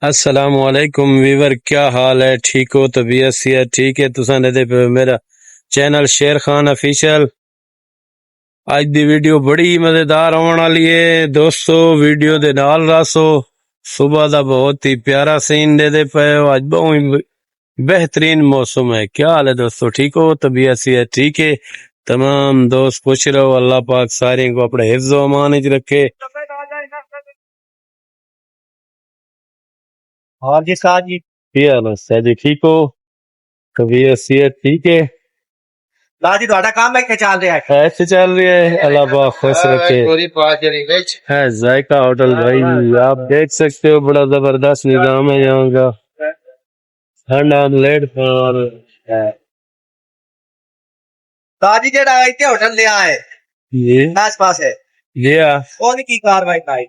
السلام علیکم ویور، کیا حال ہے؟ ٹھیک ہو؟ طبیعت صحت ٹھیک ہے؟ تساں نے دے پہ میرا چینل شیر خان آفیشل۔ اج دی ویڈیو بڑی مزیدار ہون والی ہے دوستو، ویڈیو دے نال راسو۔ صبح دا بہت ہی پیارا سین دے پے ہو، اج بہت ہی بہترین موسم ہے۔ کیا حال ہے دوستو؟ ٹھیک ہو؟ طبیعت صحت ٹھیک ہے؟ تمام دوست خوش رہو، اللہ پاک سارے کو اپنے حفظ و امان وچ رکھے۔ اور جی ساتھ جی کیا حال ہے جی؟ ٹھیک ہو؟ طبیعت صحت ٹھیک ہے؟ لا جی تہاڈا کام ہے کہ چل رہا ہے؟ ایسے چل رہی ہے، اللہ پاک خوش رکھے۔ ہے ذائقہ ہوٹل بھائی، آپ دیکھ سکتے ہو بڑا زبردست نظام ہے یہاں کا۔ ہینڈ آملیٹ اور ساتھ جی جڑا ایتھے ہوٹل لیا ہے یہ آس پاس ہے لیا اودی کی کاروائی کرائی؟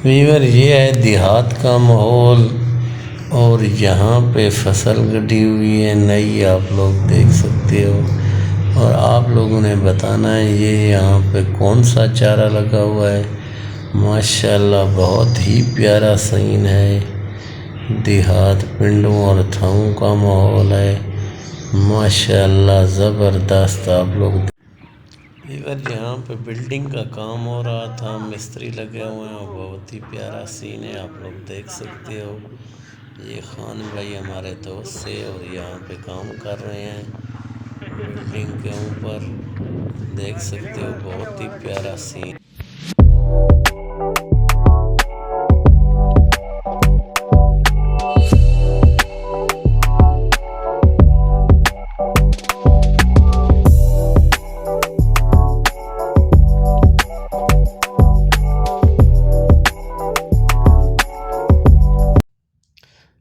ویور، یہ ہے دیہات کا ماحول اور یہاں پہ فصل گڈی ہوئی ہے نئی، آپ لوگ دیکھ سکتے ہو۔ اور آپ لوگوں نے بتانا ہے یہ یہاں پہ کون سا چارہ لگا ہوا ہے۔ ماشاءاللہ بہت ہی پیارا سین ہے، دیہات پنڈوں اور تھاؤں کا ماحول ہے، ماشاءاللہ زبردست۔ آپ لوگ یہاں پہ بلڈنگ کا کام ہو رہا تھا، مستری لگے ہوئے ہیں، بہت ہی پیارا سین ہے، آپ لوگ دیکھ سکتے ہو۔ یہ خان بھائی ہمارے دوست سے اور یہاں پہ کام کر رہے ہیں بلڈنگ کے اوپر، دیکھ سکتے ہو بہت ہی پیارا سین۔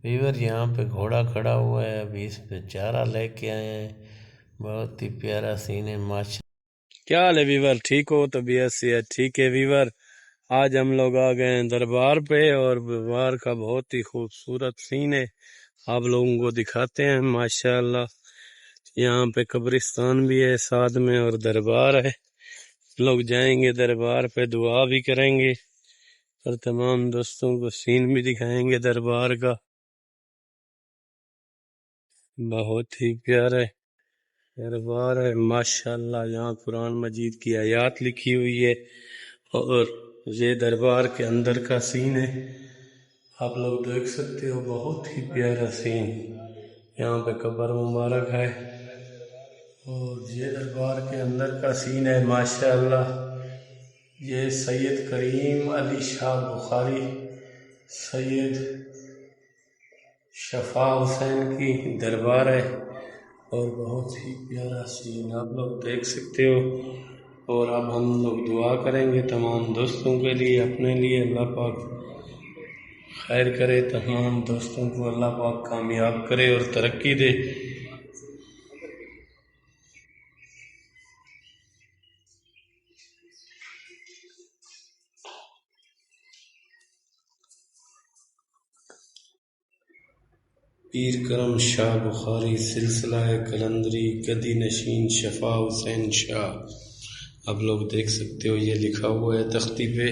ویور، یہاں پہ گھوڑا کھڑا ہوا ہے، ابھی اس پہ چارہ لے کے آئے ہیں، بہت ہی پیارا سین ہے ماشاءاللہ۔ کیا حال ہے ویور؟ ٹھیک ہو؟ طبیعت صحت ٹھیک ہے ویور؟ آج ہم لوگ آ گئے ہیں دربار پہ اور دربار کا بہت ہی خوبصورت سین ہے، آپ لوگوں کو دکھاتے ہیں ماشاءاللہ۔ یہاں پہ قبرستان بھی ہے ساتھ میں اور دربار ہے، لوگ جائیں گے دربار پہ دعا بھی کریں گے اور تمام دوستوں کو سین بھی دکھائیں گے دربار کا۔ بہت ہی پیارا دربار ہے ماشاءاللہ، یہاں قرآن مجید کی آیات لکھی ہوئی ہے اور یہ دربار کے اندر کا سین ہے، آپ لوگ دیکھ سکتے ہو بہت ہی پیارا سین۔ یہاں پہ قبر مبارک ہے اور یہ دربار کے اندر کا سین ہے ماشاءاللہ۔ یہ سید کریم علی شاہ بخاری، سید شفا حسین کی دربار ہے اور بہت ہی پیارا سین آپ لوگ دیکھ سکتے ہو۔ اور اب ہم لوگ دعا کریں گے تمام دوستوں کے لیے، اپنے لیے، اللہ پاک خیر کرے، تمام دوستوں کو اللہ پاک کامیاب کرے اور ترقی دے۔ پیر کرم شاہ بخاری، سلسلہ قلندری، گدی نشین شفا حسین شاہ، آپ لوگ دیکھ سکتے ہو، یہ لکھا ہوا ہے تختی پہ۔